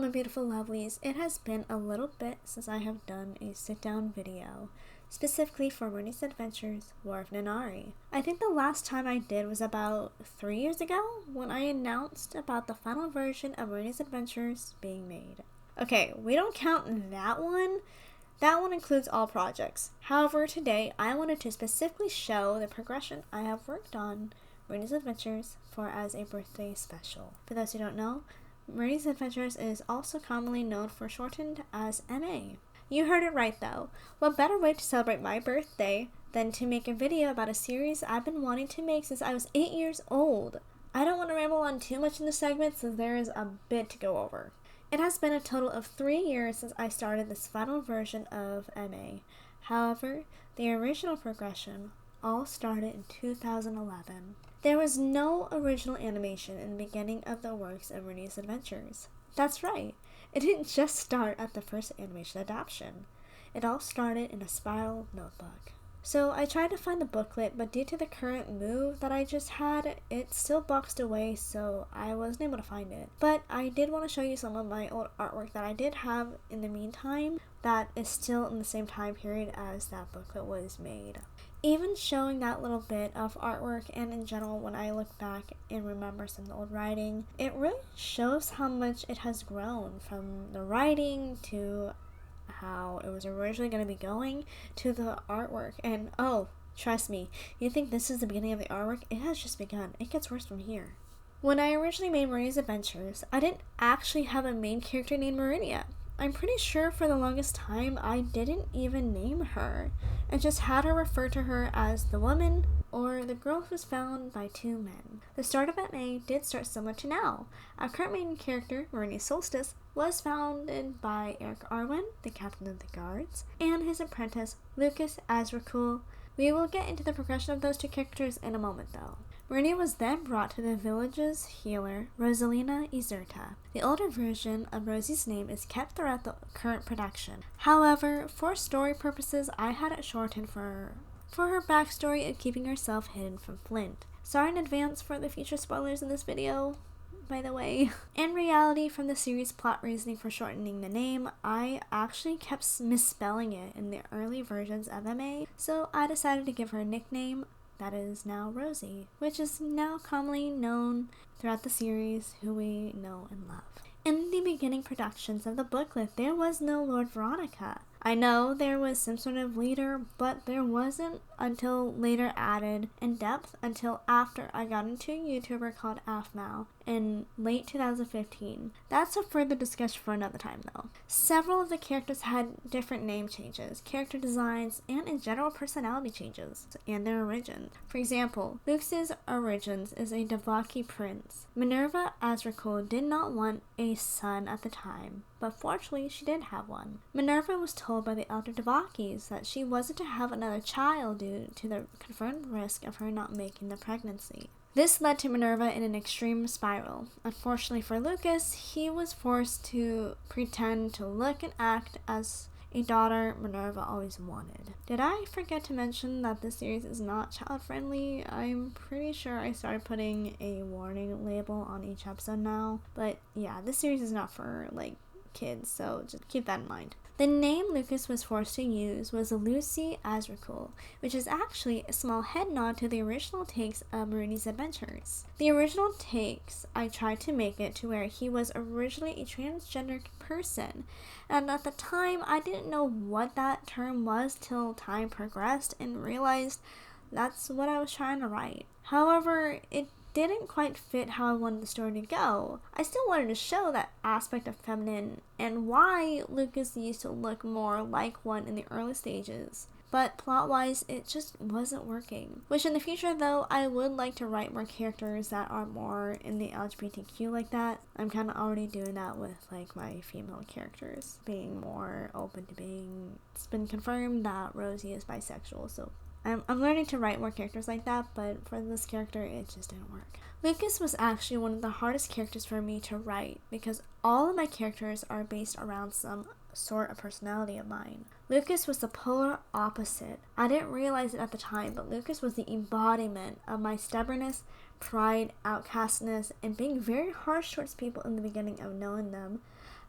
my beautiful lovelies, it has been a little bit since I have done a sit-down video, specifically for Marenea's Adventures, War of Nanari. I think the last time I did was about 3 years ago, when I announced about the final version of Marenea's Adventures being made. Okay, we don't count that one. That one includes all projects. However, today I wanted to specifically show the progression I have worked on Marenea's Adventures for as a birthday special. For those who don't know, Marenea's Adventures is also commonly known for shortened as MA. You heard it right though. What better way to celebrate my birthday than to make a video about a series I've been wanting to make since I was 8 years old. I don't want to ramble on too much in this segment since there is a bit to go over. It has been a total of 3 years since I started this final version of MA. However, the original progression all started in 2011. There was no original animation in the beginning of the works of Marenea's Adventures. That's right, it didn't just start at the first animation adaptation. It all started in a spiral notebook. So I tried to find the booklet, but due to the current move that I just had, it's still boxed away, so I wasn't able to find it. But I did want to show you some of my old artwork that I did have in the meantime that is still in the same time period as that booklet was made. Even showing that little bit of artwork and in general when I look back and remember some of the old writing, it really shows how much it has grown from the writing to how it was originally going to be going to the artwork. And oh, trust me, you think this is the beginning of the artwork? It has just begun. It gets worse from here. When I originally made Marenea's Adventures, I didn't actually have a main character named Marinea. I'm pretty sure for the longest time I didn't even name her, and just had her refer to her as the woman or the girl who was found by two men. The start of MA did start similar to now. Our current main character, Marinea Solstice, was founded by Eric Arwen, the captain of the guards, and his apprentice, Lucas Azrakul. We will get into the progression of those two characters in a moment though. Marinea was then brought to the village's healer, Rosalina Izurta. The older version of Rosie's name is kept throughout the current production. However, for story purposes, I had it shortened for her backstory of keeping herself hidden from Flint. Sorry in advance for the future spoilers in this video, by the way. In reality, from the series' plot reasoning for shortening the name, I actually kept misspelling it in the early versions of MA, so I decided to give her a nickname that is now Rosie, which is now commonly known throughout the series, who we know and love. In the beginning productions of the booklet, there was no Lord Veronica. I know there was some sort of leader, but there wasn't until later added in depth until after I got into a YouTuber called Afmal in late 2015. That's a further discussion for another time though. Several of the characters had different name changes, character designs, and in general personality changes, and their origins. For example, Luke's origins is a Devaki prince. Minerva Azrakul did not want a son at the time, but fortunately she did have one. Minerva was told by the elder Devakis that she wasn't to have another child due to the confirmed risk of her not making the pregnancy. This led to Minerva in an extreme spiral. Unfortunately for Lucas, he was forced to pretend to look and act as a daughter Minerva always wanted. Did I forget to mention that this series is not child friendly? I'm pretty sure I started putting a warning label on each episode now, but yeah, this series is not for kids, so just keep that in mind. The name Lucas was forced to use was Lucy Azrakul, which is actually a small head nod to the original takes of Marenea's Adventures. The original takes, I tried to make it to where he was originally a transgender person, and at the time I didn't know what that term was till time progressed and realized that's what I was trying to write. However, it didn't quite fit how I wanted the story to go. I still wanted to show that aspect of feminine and why Lucas used to look more like one in the early stages. But plot-wise, it just wasn't working. Which in the future though, I would like to write more characters that are more in the LGBTQ like that. I'm kind of already doing that with my female characters, being more open to being. It's been confirmed that Rosie is bisexual, so I'm learning to write more characters like that, but for this character, it just didn't work. Lucas was actually one of the hardest characters for me to write because all of my characters are based around some sort of personality of mine. Lucas was the polar opposite. I didn't realize it at the time, but Lucas was the embodiment of my stubbornness, pride, outcastness, and being very harsh towards people in the beginning of knowing them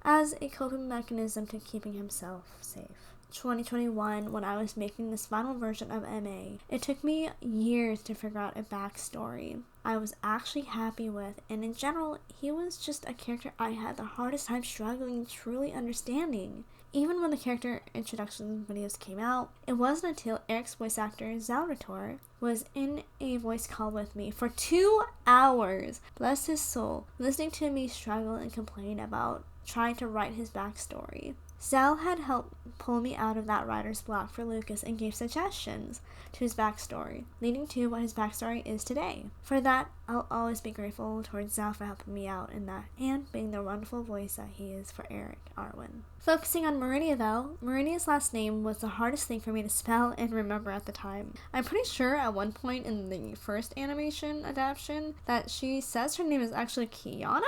as a coping mechanism to keeping himself safe. 2021, when I was making this final version of MA, it took me years to figure out a backstory I was actually happy with, and in general, he was just a character I had the hardest time struggling truly understanding. Even when the character introduction videos came out, it wasn't until Eric's voice actor, Zalrator, was in a voice call with me for 2 hours, bless his soul, listening to me struggle and complain about trying to write his backstory. Zal had helped pull me out of that writer's block for Lucas and gave suggestions to his backstory, leading to what his backstory is today. For that, I'll always be grateful towards Zal for helping me out in that and being the wonderful voice that he is for Eric Arwen. Focusing on Marinea though, Marenea's last name was the hardest thing for me to spell and remember at the time. I'm pretty sure at one point in the first animation adaptation that she says her name is actually Kiana?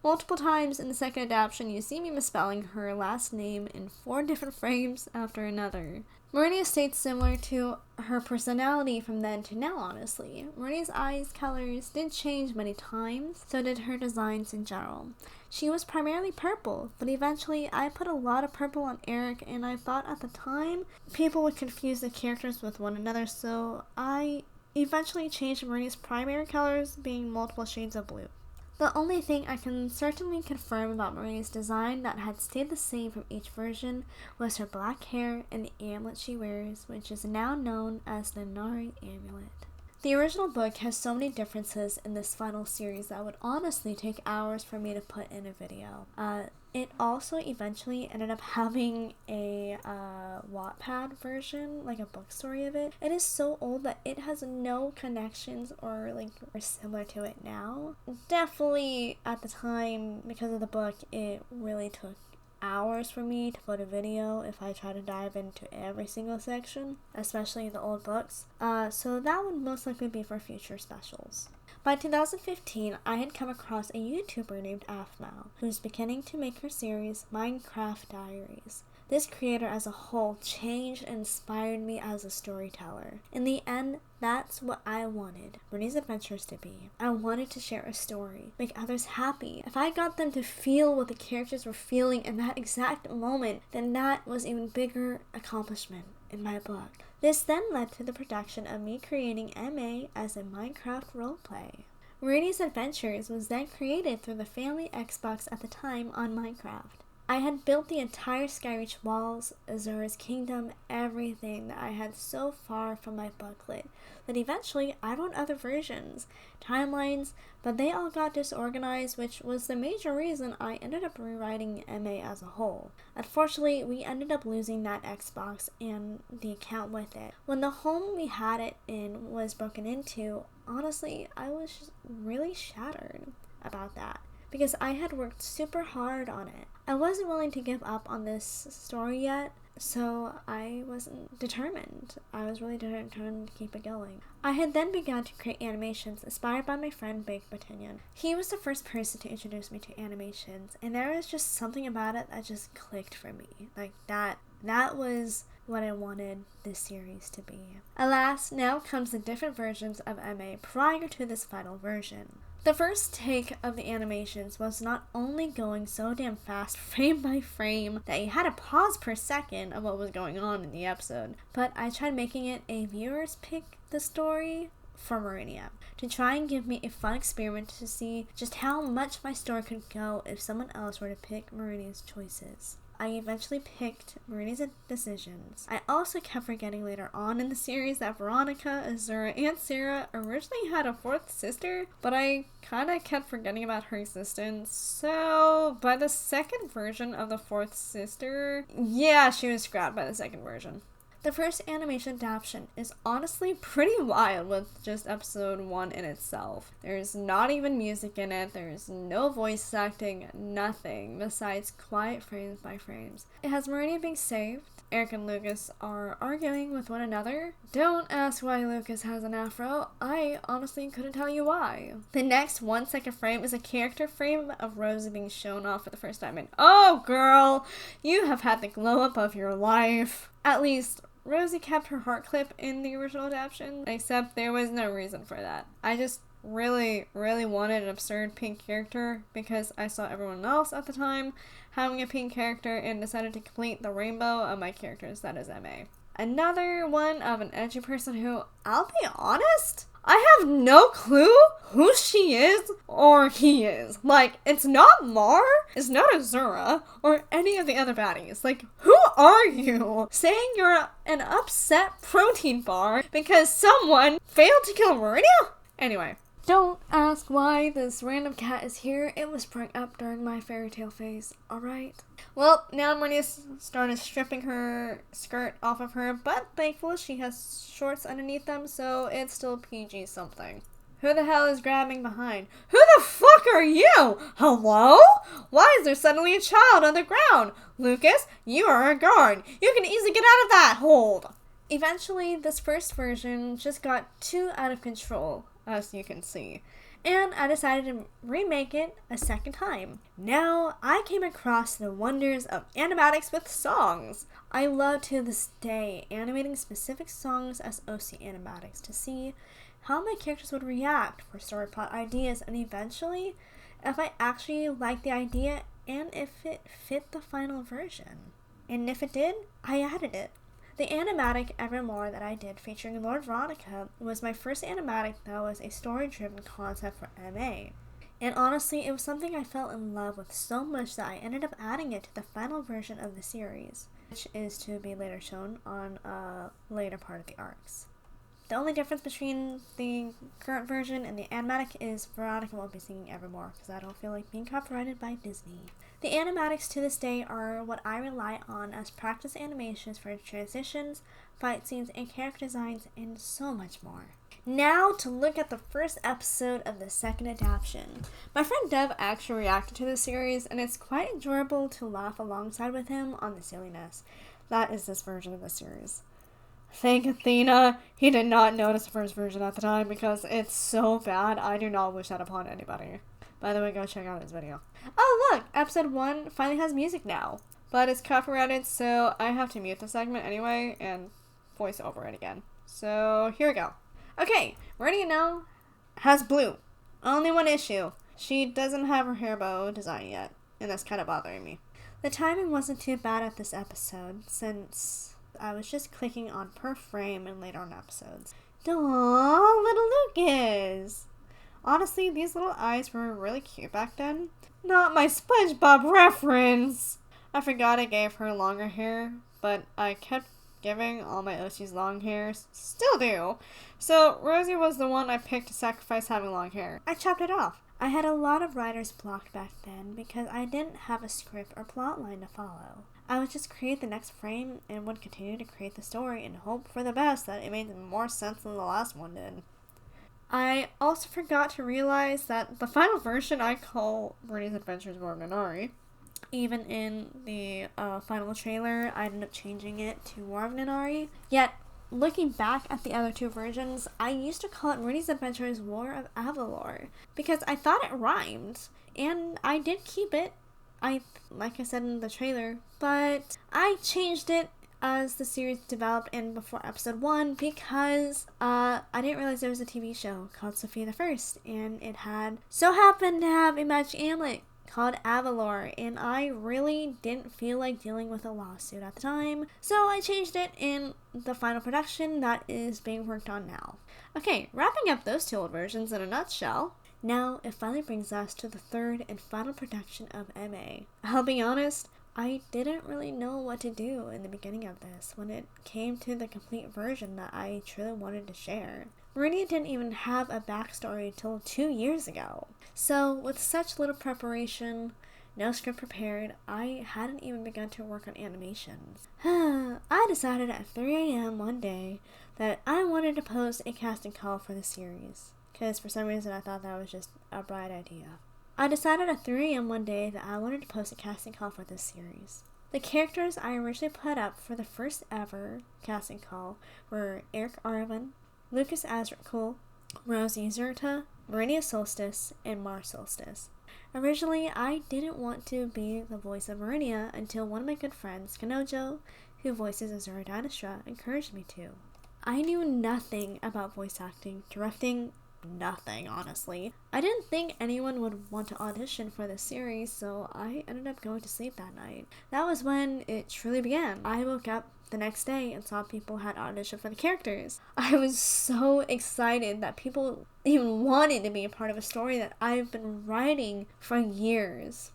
Multiple times in the second adaptation you see me misspelling her last name in 4 different frames after another. Marinea stayed similar to her personality from then to now, honestly. Marinea's eyes colors did change many times, so did her designs in general. She was primarily purple, but eventually I put a lot of purple on Eric, and I thought at the time people would confuse the characters with one another, so I eventually changed Marinea's primary colors being multiple shades of blue. The only thing I can certainly confirm about Marenea's design that had stayed the same from each version was her black hair and the amulet she wears, which is now known as the Nanari amulet. The original book has so many differences in this final series that would honestly take hours for me to put in a video. It also eventually ended up having a Wattpad version, like a book story of it. It is so old that it has no connections or similar to it now. Definitely at the time, because of the book, it really took hours for me to put a video if I try to dive into every single section, especially the old books. So that would most likely be for future specials. By 2015, I had come across a YouTuber named Afmao, who's beginning to make her series Minecraft Diaries. This creator as a whole changed and inspired me as a storyteller. In the end, that's what I wanted Marenea's Adventures to be. I wanted to share a story, make others happy. If I got them to feel what the characters were feeling in that exact moment, then that was even bigger accomplishment in my book. This then led to the production of me creating MA as a Minecraft roleplay. Marenea's Adventures was then created through the family Xbox at the time on Minecraft. I had built the entire Skyreach walls, Azura's kingdom, everything that I had so far from my booklet. But eventually, I wrote other versions, timelines, but they all got disorganized, which was the major reason I ended up rewriting MA as a whole. Unfortunately, we ended up losing that Xbox and the account with it. When the home we had it in was broken into, honestly, I was just really shattered about that, because I had worked super hard on it. I wasn't willing to give up on this story yet, so I wasn't determined. I was really determined to keep it going. I had then begun to create animations inspired by my friend Big Bottinian. He was the first person to introduce me to animations, and there was just something about it that just clicked for me. That was what I wanted this series to be. Alas, now comes the different versions of MA prior to this final version. The first take of the animations was not only going so damn fast frame by frame that you had to pause per second of what was going on in the episode, but I tried making it a viewer's pick the story for Marinea, to try and give me a fun experiment to see just how much my story could go if someone else were to pick Marinea's choices. I eventually picked Marenea's decisions. I also kept forgetting later on in the series that Veronica, Azura, and Sarah originally had a 4th sister, but I kinda kept forgetting about her existence. So, by the second version of the 4th sister, yeah, she was scrapped by the second version. The first animation adaptation is honestly pretty wild with just episode 1 in itself. There's not even music in it, there's no voice acting, nothing besides quiet frames by frames. It has Marinea being saved. Eric and Lucas are arguing with one another. Don't ask why Lucas has an afro. I honestly couldn't tell you why. The next 1 second frame is a character frame of Rosie being shown off for the first time, and oh girl, you have had the glow up of your life. At least Rosie kept her heart clip in the original adaptation, except there was no reason for that. I just really wanted an absurd pink character because I saw everyone else at the time having a pink character and decided to complete the rainbow of my characters, that is MA. Another one of an edgy person who, I'll be honest, I have no clue who she is or he is. Like, it's not Mar, it's not Azura, or any of the other baddies. Like, who are you? Saying you're an upset protein bar because someone failed to kill Marinea? Anyway. Don't ask why this random cat is here. It was brought up during my fairy tale phase, alright? Well, now Marinea started stripping her skirt off of her, but thankfully she has shorts underneath them, so it's still PG something. Who the hell is grabbing behind? Who the fuck are you? Hello? Why is there suddenly a child on the ground? Lucas, you are a guard. You can easily get out of that hold. Eventually, this first version just got too out of control, as you can see, and I decided to remake it a second time. Now, I came across the wonders of animatics with songs. I love to this day animating specific songs as OC animatics to see how my characters would react for story plot ideas, and eventually, if I actually liked the idea and if it fit the final version. And if it did, I added it. The animatic Evermore that I did featuring Lord Veronica was my first animatic that was a story-driven concept for MA. And honestly, it was something I fell in love with so much that I ended up adding it to the final version of the series, which is to be later shown on a later part of the arcs. The only difference between the current version and the animatic is Veronica won't be singing Evermore because I don't feel like being copyrighted by Disney. The animatics to this day are what I rely on as practice animations for transitions, fight scenes, and character designs, and so much more. Now to look at the first episode of the second adaptation. My friend Dev actually reacted to this series, and it's quite enjoyable to laugh alongside with him on the silliness. That is this version of the series. Thank Athena, he did not notice the first version at the time because it's so bad. I do not wish that upon anybody. By the way, go check out his video. Oh look, episode 1 finally has music now. But it's copyrighted, so I have to mute the segment anyway and voice over it again. So here we go. Okay, Marinea now has blue. Only one issue. She doesn't have her hair bow design yet, and that's kind of bothering me. The timing wasn't too bad at this episode, since I was just clicking on per frame in later on episodes. Aww, little Lucas! Honestly, these little eyes were really cute back then. Not my SpongeBob reference! I forgot I gave her longer hair, but I kept giving all my OCs long hair. Still do. So, Rosie was the one I picked to sacrifice having long hair. I chopped it off. I had a lot of writers blocked back then because I didn't have a script or plot line to follow. I would just create the next frame and would continue to create the story and hope for the best that it made more sense than the last one did. I also forgot to realize that the final version I call Marenea's Adventures War of Nanari. Even in the final trailer, I ended up changing it to War of Nanari. Yet, looking back at the other two versions, I used to call it Marenea's Adventures War of Avalor because I thought it rhymed, and I did keep it, like I said in the trailer, but I changed it as the series developed and before episode 1 because I didn't realize there was a TV show called Sophia the First, and it had so happened to have a magic amulet called Avalor, and I really didn't feel like dealing with a lawsuit at the time, so I changed it in the final production that is being worked on now. Okay, wrapping up those two old versions in a nutshell, now it finally brings us to the third and final production of MA. I'll be honest, I didn't really know what to do in the beginning of this when it came to the complete version that I truly wanted to share. Marinea didn't even have a backstory until 2 years ago. So, with such little preparation, no script prepared, I hadn't even begun to work on animations. I decided at 3 a.m. one day that I wanted to post a casting call for the series, because for some reason I thought that was just a bright idea. I decided at 3 a.m. one day that I wanted to post a casting call for this series. The characters I originally put up for the first ever casting call were Eric Arvin, Lucas Azrakul, Rosie Zerta, Marinea Solstice, and Mar Solstice. Originally, I didn't want to be the voice of Marinea until one of my good friends, Kanojo, who voices Azura Dynastra, encouraged me to. I knew nothing about voice acting, directing, nothing, honestly. I didn't think anyone would want to audition for this series, so I ended up going to sleep that night. That was when it truly began. I woke up the next day and saw people had auditioned for the characters. I was so excited that people even wanted to be a part of a story that I've been writing for years.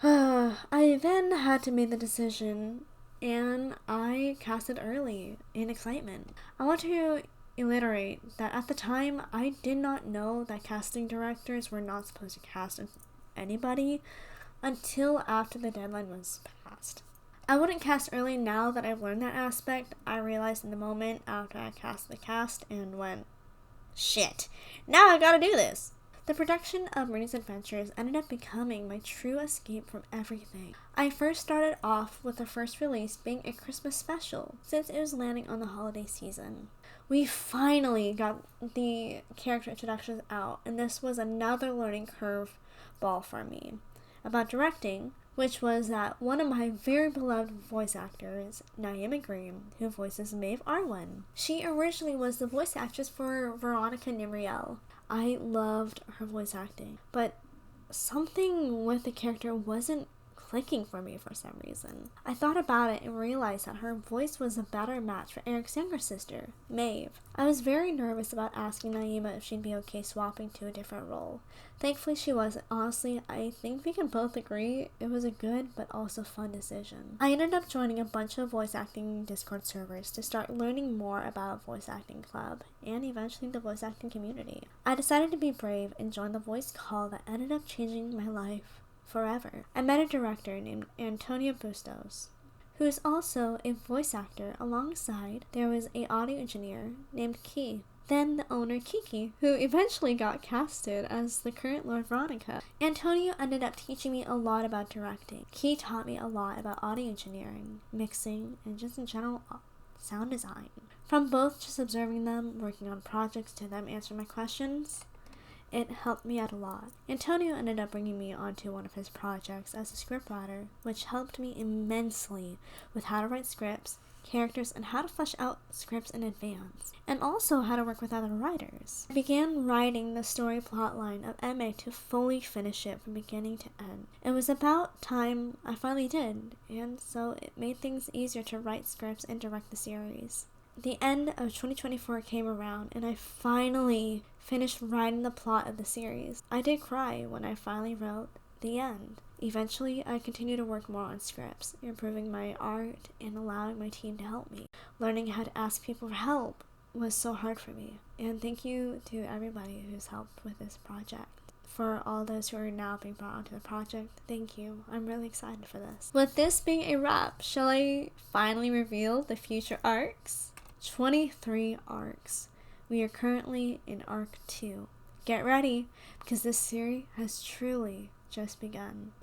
I then had to make the decision, and I casted early in excitement. I want to reiterate that at the time, I did not know that casting directors were not supposed to cast anybody until after the deadline was passed. I wouldn't cast early now that I've learned that aspect. I realized in the moment after I cast the cast and went, shit, now I gotta do this. The production of Marenea's Adventures ended up becoming my true escape from everything. I first started off with the first release being a Christmas special, since it was landing on the holiday season. We finally got the character introductions out, and this was another learning curve ball for me. About directing, which was that one of my very beloved voice actors, Naima Green, who voices Maeve Arwen. She originally was the voice actress for Veronica Nimriel. I loved her voice acting, but something with the character wasn't clicking for me for some reason. I thought about it and realized that her voice was a better match for Eric's younger sister, Maeve. I was very nervous about asking Naima if she'd be okay swapping to a different role. Thankfully she was. Honestly, I think we can both agree it was a good but also fun decision. I ended up joining a bunch of voice acting Discord servers to start learning more about Voice Acting Club and eventually the voice acting community. I decided to be brave and join the voice call that ended up changing my life forever. I met a director named Antonio Bustos, who is also a voice actor. Alongside, there was an audio engineer named Key. Then the owner Kiki, who eventually got casted as the current Lord Veronica. Antonio ended up teaching me a lot about directing. Key taught me a lot about audio engineering, mixing, and just in general sound design. From both just observing them, working on projects, to them answering my questions, it helped me out a lot. Antonio ended up bringing me onto one of his projects as a scriptwriter, which helped me immensely with how to write scripts, characters, and how to flesh out scripts in advance, and also how to work with other writers. I began writing the story plotline of MA to fully finish it from beginning to end. It was about time I finally did, and so it made things easier to write scripts and direct the series. The end of 2024 came around, and I finally finished writing the plot of the series. I did cry when I finally wrote the end. Eventually, I continued to work more on scripts, improving my art and allowing my team to help me. Learning how to ask people for help was so hard for me. And thank you to everybody who's helped with this project. For all those who are now being brought onto the project, thank you. I'm really excited for this. With this being a wrap, shall I finally reveal the future arcs? 23 arcs. We are currently in Arc 2. Get ready, because this series has truly just begun.